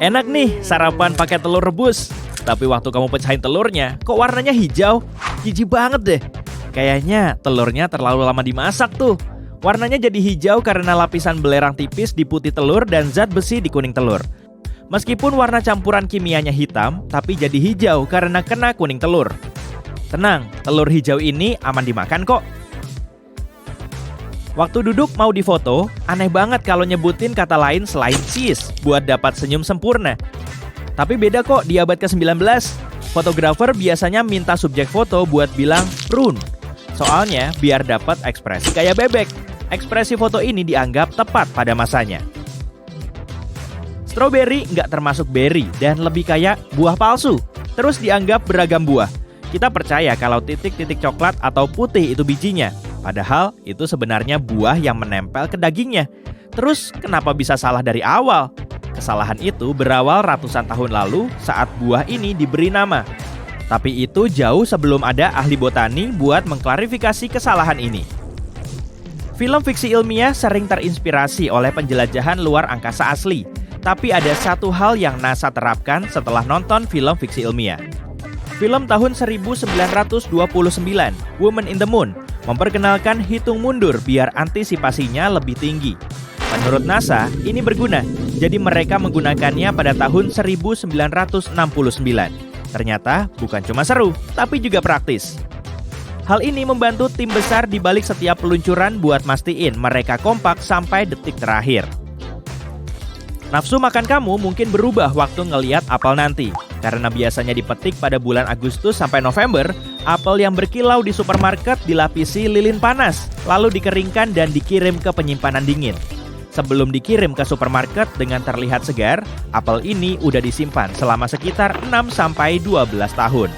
Enak nih sarapan pakai telur rebus. Tapi waktu kamu pecahin telurnya, kok warnanya hijau? Jijik banget deh. Kayaknya telurnya terlalu lama dimasak tuh. Warnanya jadi hijau karena lapisan belerang tipis di putih telur dan zat besi di kuning telur. Meskipun warna campuran kimianya hitam, tapi jadi hijau karena kena kuning telur. Tenang, telur hijau ini aman dimakan kok. Waktu duduk mau difoto, aneh banget kalau nyebutin kata lain selain cheese buat dapat senyum sempurna. Tapi beda kok di abad ke-19. Fotografer biasanya minta subjek foto buat bilang prune. Soalnya biar dapat ekspresi kayak bebek. Ekspresi foto ini dianggap tepat pada masanya. Strawberry nggak termasuk berry dan lebih kayak buah palsu. Terus dianggap beragam buah. Kita percaya kalau titik-titik coklat atau putih itu bijinya. Padahal itu sebenarnya buah yang menempel ke dagingnya. Terus kenapa bisa salah dari awal? Kesalahan itu berawal ratusan tahun lalu saat buah ini diberi nama. Tapi itu jauh sebelum ada ahli botani buat mengklarifikasi kesalahan ini. Film fiksi ilmiah sering terinspirasi oleh penjelajahan luar angkasa asli. Tapi ada satu hal yang NASA terapkan setelah nonton film fiksi ilmiah. Film tahun 1929, Woman in the Moon, memperkenalkan hitung mundur biar antisipasinya lebih tinggi. Menurut NASA, ini berguna, jadi mereka menggunakannya pada tahun 1969. Ternyata bukan cuma seru, tapi juga praktis. Hal ini membantu tim besar di balik setiap peluncuran buat mastiin mereka kompak sampai detik terakhir. Nafsu makan kamu mungkin berubah waktu ngeliat apel nanti. Karena biasanya dipetik pada bulan Agustus sampai November, apel yang berkilau di supermarket dilapisi lilin panas, lalu dikeringkan dan dikirim ke penyimpanan dingin. Sebelum dikirim ke supermarket dengan terlihat segar, apel ini udah disimpan selama sekitar 6-12 tahun.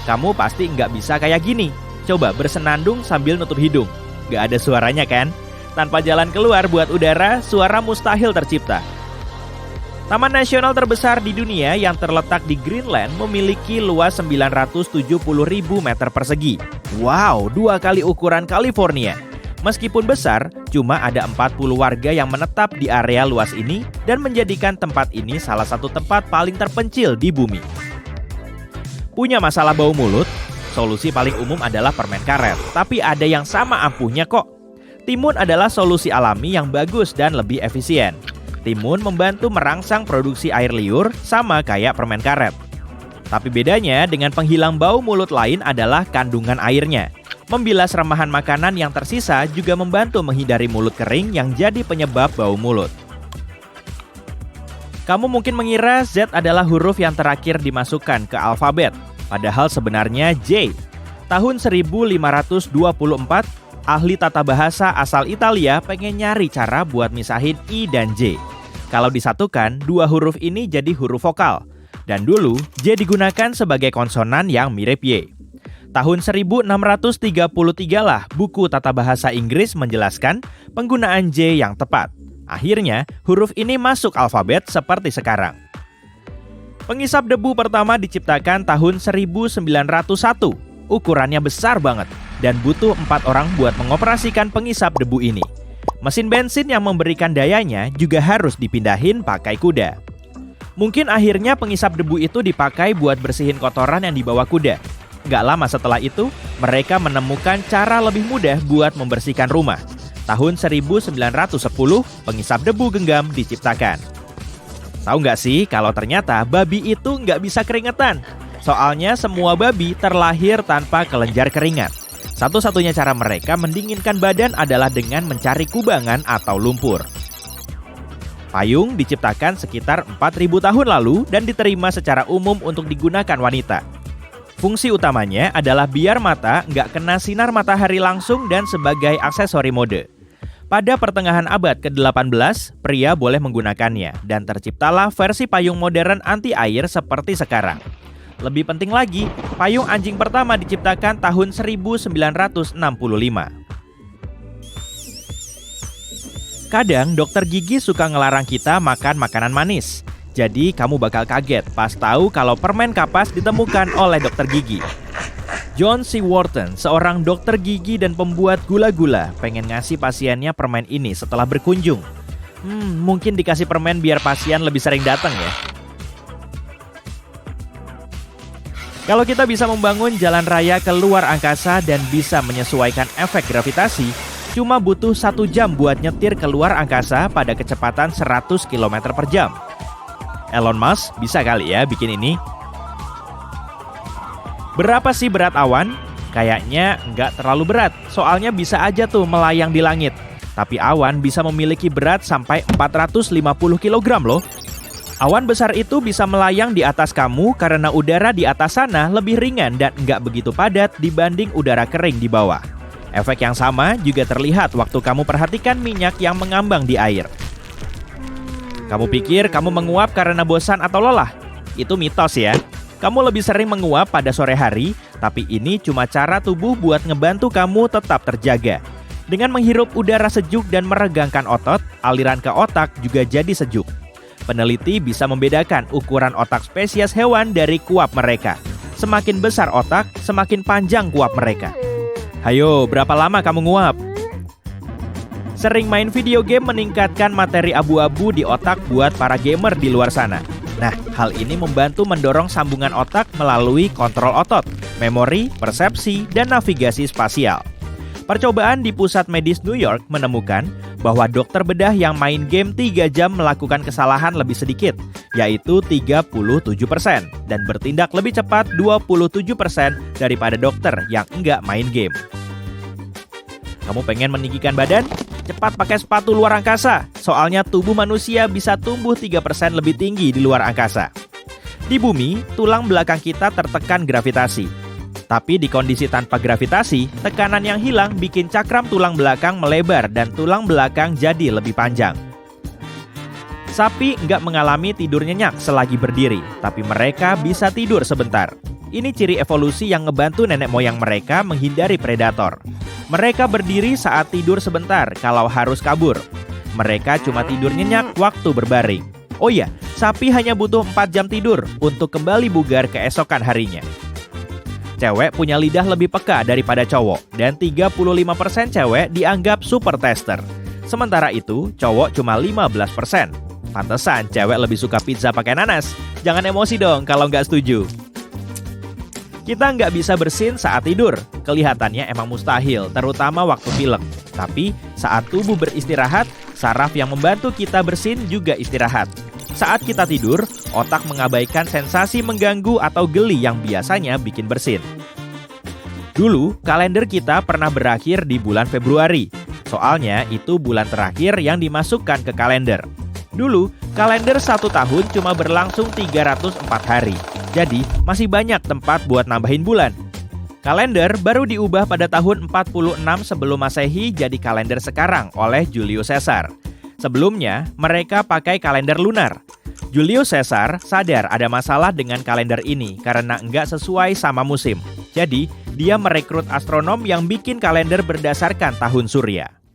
Kamu pasti nggak bisa kayak gini. Coba bersenandung sambil nutup hidung. Nggak ada suaranya kan? Tanpa jalan keluar buat udara, suara mustahil tercipta. Taman nasional terbesar di dunia yang terletak di Greenland memiliki luas 970.000 meter persegi. Wow, 2 kali ukuran California. Meskipun besar, cuma ada 40 warga yang menetap di area luas ini dan menjadikan tempat ini salah satu tempat paling terpencil di bumi. Punya masalah bau mulut? Solusi paling umum adalah permen karet, tapi ada yang sama ampuhnya kok. Timun adalah solusi alami yang bagus dan lebih efisien. Timun membantu merangsang produksi air liur sama kayak permen karet. Tapi bedanya dengan penghilang bau mulut lain adalah kandungan airnya. Membilas remahan makanan yang tersisa juga membantu menghindari mulut kering yang jadi penyebab bau mulut. Kamu mungkin mengira Z adalah huruf yang terakhir dimasukkan ke alfabet, padahal sebenarnya J. Tahun 1524, ahli tata bahasa asal Italia pengen nyari cara buat misahin I dan J. Kalau disatukan, 2 huruf ini jadi huruf vokal. Dan dulu, J digunakan sebagai konsonan yang mirip Y. Tahun 1633 lah buku tata bahasa Inggris menjelaskan penggunaan J yang tepat. Akhirnya, huruf ini masuk alfabet seperti sekarang. Pengisap debu pertama diciptakan tahun 1901. Ukurannya besar banget dan butuh 4 orang buat mengoperasikan pengisap debu ini. Mesin bensin yang memberikan dayanya juga harus dipindahin pakai kuda. Mungkin akhirnya pengisap debu itu dipakai buat bersihin kotoran yang dibawa kuda. Gak lama setelah itu, mereka menemukan cara lebih mudah buat membersihkan rumah. Tahun 1910, pengisap debu genggam diciptakan. Tahu nggak sih kalau ternyata babi itu nggak bisa keringetan? Soalnya semua babi terlahir tanpa kelenjar keringat. Satu-satunya cara mereka mendinginkan badan adalah dengan mencari kubangan atau lumpur. Payung diciptakan sekitar 4.000 tahun lalu dan diterima secara umum untuk digunakan wanita. Fungsi utamanya adalah biar mata nggak kena sinar matahari langsung dan sebagai aksesori mode. Pada pertengahan abad ke-18, pria boleh menggunakannya dan terciptalah versi payung modern anti-air seperti sekarang. Lebih penting lagi, payung anjing pertama diciptakan tahun 1965. Kadang dokter gigi suka ngelarang kita makan makanan manis. Jadi kamu bakal kaget pas tahu kalau permen kapas ditemukan oleh dokter gigi. John C. Wharton, seorang dokter gigi dan pembuat gula-gula, pengen ngasih pasiennya permen ini setelah berkunjung. Mungkin dikasih permen biar pasien lebih sering datang ya. Kalau kita bisa membangun jalan raya ke luar angkasa dan bisa menyesuaikan efek gravitasi, cuma butuh 1 jam buat nyetir ke luar angkasa pada kecepatan 100 km per jam. Elon Musk bisa kali ya bikin ini. Berapa sih berat awan? Kayaknya nggak terlalu berat, soalnya bisa aja tuh melayang di langit. Tapi awan bisa memiliki berat sampai 450 kg loh. Awan besar itu bisa melayang di atas kamu karena udara di atas sana lebih ringan dan nggak begitu padat dibanding udara kering di bawah. Efek yang sama juga terlihat waktu kamu perhatikan minyak yang mengambang di air. Kamu pikir kamu menguap karena bosan atau lelah? Itu mitos ya. Kamu lebih sering menguap pada sore hari, tapi ini cuma cara tubuh buat ngebantu kamu tetap terjaga. Dengan menghirup udara sejuk dan meregangkan otot, aliran ke otak juga jadi sejuk. Peneliti bisa membedakan ukuran otak spesies hewan dari kuap mereka. Semakin besar otak, semakin panjang kuap mereka. Hayo, berapa lama kamu nguap? Sering main video game meningkatkan materi abu-abu di otak buat para gamer di luar sana. Nah, hal ini membantu mendorong sambungan otak melalui kontrol otot, memori, persepsi, dan navigasi spasial. Percobaan di Pusat Medis New York menemukan bahwa dokter bedah yang main game 3 jam melakukan kesalahan lebih sedikit, yaitu 37%, dan bertindak lebih cepat 27% daripada dokter yang enggak main game. Kamu pengen meninggikan badan? Cepat pakai sepatu luar angkasa, soalnya tubuh manusia bisa tumbuh 3% lebih tinggi di luar angkasa. Di bumi, tulang belakang kita tertekan gravitasi. Tapi di kondisi tanpa gravitasi, tekanan yang hilang bikin cakram tulang belakang melebar dan tulang belakang jadi lebih panjang. Sapi nggak mengalami tidur nyenyak selagi berdiri, tapi mereka bisa tidur sebentar. Ini ciri evolusi yang ngebantu nenek moyang mereka menghindari predator. Mereka berdiri saat tidur sebentar kalau harus kabur. Mereka cuma tidur nyenyak waktu berbaring. Oh iya, sapi hanya butuh 4 jam tidur untuk kembali bugar keesokan harinya. Cewek punya lidah lebih peka daripada cowok, dan 35% cewek dianggap super tester. Sementara itu, cowok cuma 15%. Pantesan cewek lebih suka pizza pakai nanas. Jangan emosi dong kalau nggak setuju. Kita nggak bisa bersin saat tidur. Kelihatannya emang mustahil, terutama waktu pilek. Tapi saat tubuh beristirahat, saraf yang membantu kita bersin juga istirahat. Saat kita tidur, otak mengabaikan sensasi mengganggu atau geli yang biasanya bikin bersin. Dulu, kalender kita pernah berakhir di bulan Februari. Soalnya itu bulan terakhir yang dimasukkan ke kalender. Dulu, kalender 1 tahun cuma berlangsung 304 hari. Jadi, masih banyak tempat buat nambahin bulan. Kalender baru diubah pada tahun 46 sebelum Masehi jadi kalender sekarang oleh Julius Caesar. Sebelumnya, mereka pakai kalender lunar. Julius Caesar sadar ada masalah dengan kalender ini karena nggak sesuai sama musim. Jadi, dia merekrut astronom yang bikin kalender berdasarkan tahun surya.